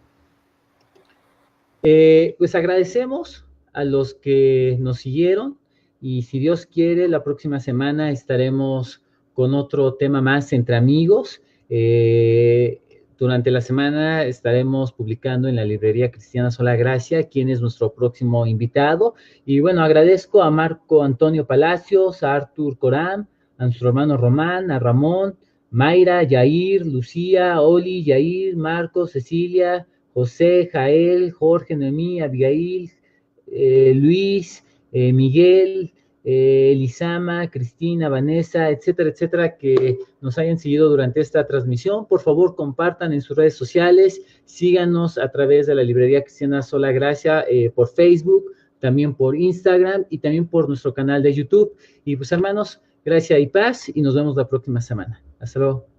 Pues agradecemos a los que nos siguieron y si Dios quiere, la próxima semana estaremos con otro tema más entre amigos. Durante la semana estaremos publicando en la librería Cristiana Sola Gracia quién es nuestro próximo invitado. Y bueno, agradezco a Marco Antonio Palacios, a Artur Corán, a nuestro hermano Román, a Ramón, Mayra, Yair, Lucía, Oli, Yair, Marcos, Cecilia, José, Jael, Jorge, Noemí, Abigail, Luis, Miguel, Elisama, Cristina, Vanessa, etcétera, etcétera, que nos hayan seguido durante esta transmisión. Por favor, compartan en sus redes sociales, síganos a través de la librería Cristiana Sola Gracia por Facebook, también por Instagram y también por nuestro canal de YouTube. Y pues hermanos, gracias y paz y nos vemos la próxima semana. Hasta luego.